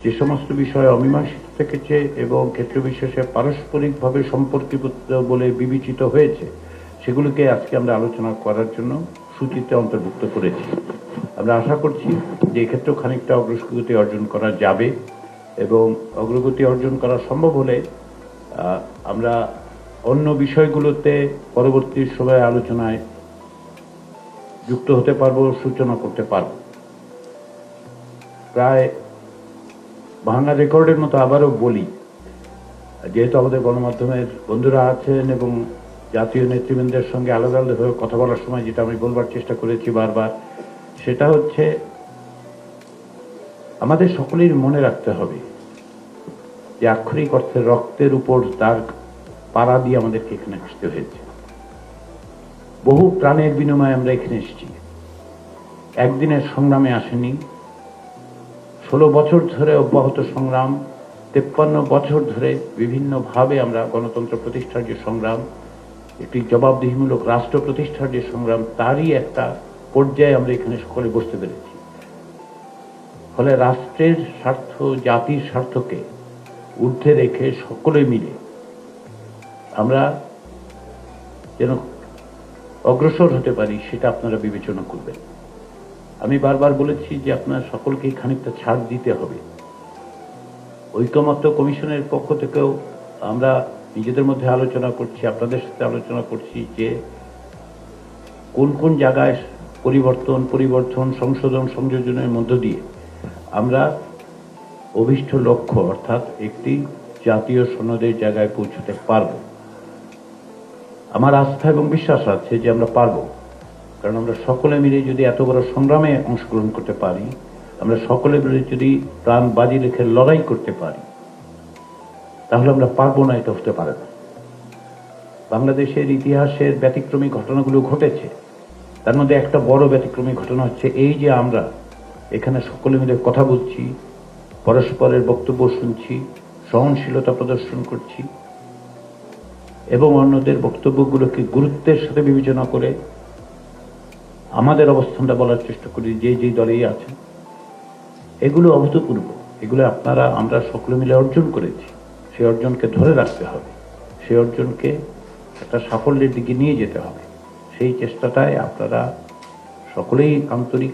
যে সমস্ত বিষয় অমীমাংসিত থেকেছে এবং ক্ষেত্র বিশেষে পারস্পরিকভাবে সম্পর্কিত বলে বিবেচিত হয়েছে, সেগুলোকে আজকে আমরা আলোচনা করার জন্য সূচিতে অন্তর্ভুক্ত করেছি। আমরা আশা করছি যে এক্ষেত্রেও খানিকটা অগ্রগতি অর্জন করা যাবে এবং অগ্রগতি অর্জন করা সম্ভব হলে আমরা অন্য বিষয়গুলোতে পরবর্তী সময়ে আলোচনায় যুক্ত হতে পারবো, সূচনা করতে পারব। প্রায় ভাঙা রেকর্ডের মতো আবারও বলি, যেহেতু আমাদের গণমাধ্যমের বন্ধুরা আছেন এবং জাতীয় নেতৃবৃন্দের সঙ্গে আলাদা আলাদাভাবে কথা বলার সময় যেটা আমি বলবার চেষ্টা করেছি বারবার, সেটা হচ্ছে আমাদের সকলেই মনে রাখতে হবে যে আক্ষরিক অর্থে রক্তের উপর তার পাড়া দিয়ে আমাদেরকে এখানে আসতে হয়েছে। বহু প্রাণের বিনিময়ে আমরা এখানে এসেছি, একদিনের সংগ্রামে আসেনি। 16 বছর ধরে অব্যাহত সংগ্রাম, 53 বছর ধরে বিভিন্নভাবে আমরা গণতন্ত্র প্রতিষ্ঠার যে সংগ্রাম, একটি জবাবদিহিমূলক রাষ্ট্র প্রতিষ্ঠার যে সংগ্রাম, তারই একটা পর্যায়ে আমরা এখানে সকলে বসতে পেরেছি। ফলে রাষ্ট্রের স্বার্থ, জাতির স্বার্থকে ঊর্ধ্বে রেখে সকলে মিলে আমরা যেন অগ্রসর হতে পারি, সেটা আপনারা বিবেচনা করবেন। আমি বারবার বলেছি যে আপনার সকলকেই খানিকটা ছাড় দিতে হবে। ঐকমত্য কমিশনের পক্ষ থেকেও আমরা নিজেদের মধ্যে আলোচনা করছি, আপনাদের সাথে আলোচনা করছি যে কোন কোন জায়গায় পরিবর্তন, সংশোধন, সংযোজনের মধ্য দিয়ে আমরা অভীষ্ট লক্ষ্য অর্থাৎ একটি জাতীয় সনদের জায়গায় পৌঁছতে পারব। আমার আস্থা এবং বিশ্বাস আছে যে আমরা পারব, কারণ আমরা সকলে মিলে যদি এত বড় সংগ্রামে অংশগ্রহণ করতে পারি, আমরা সকলে মিলে যদি প্রাণ বাজি রেখে লড়াই করতে পারি, তাহলে আমরা পারবো না এটা হতে পারে না। বাংলাদেশের ইতিহাসের ব্যতিক্রমী ঘটনাগুলো ঘটেছে, তার মধ্যে একটা বড় ব্যতিক্রমী ঘটনা হচ্ছে এই যে আমরা এখানে সকলে মিলে কথা বলছি, পরস্পরের বক্তব্য শুনছি, সহনশীলতা প্রদর্শন করছি এবং অন্যদের বক্তব্যগুলোকে গুরুত্বের সাথে বিবেচনা করে আমাদের অবস্থানটা বলার চেষ্টা করি যে যেই দলেই আছেন। এগুলো অভূতপূর্ব, এগুলো আমরা সকলে মিলে অর্জন করেছি। সেই অর্জনকে ধরে রাখতে হবে, সেই অর্জনকে একটা সাফল্যের দিকে নিয়ে যেতে হবে। সেই চেষ্টাটায় আপনারা সকলেই আন্তরিক,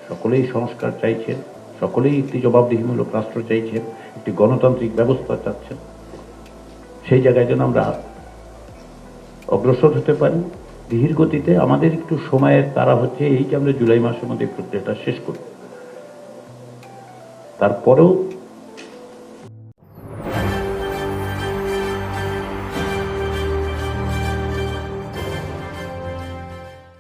সকলেই সংস্কার চাইছেন, সকলেই একটি জবাবদিহিমূলক রাষ্ট্র চাইছেন, একটি গণতান্ত্রিক ব্যবস্থা চাচ্ছেন। সেই জায়গায় যেন আমরা অগ্রসর হতে পারি ধীর গতিতে। আমাদের একটু সময়ের তারা হচ্ছে এই যে আমরা জুলাই মাসের মধ্যে প্রক্রিয়াটা শেষ করব, তারপরেও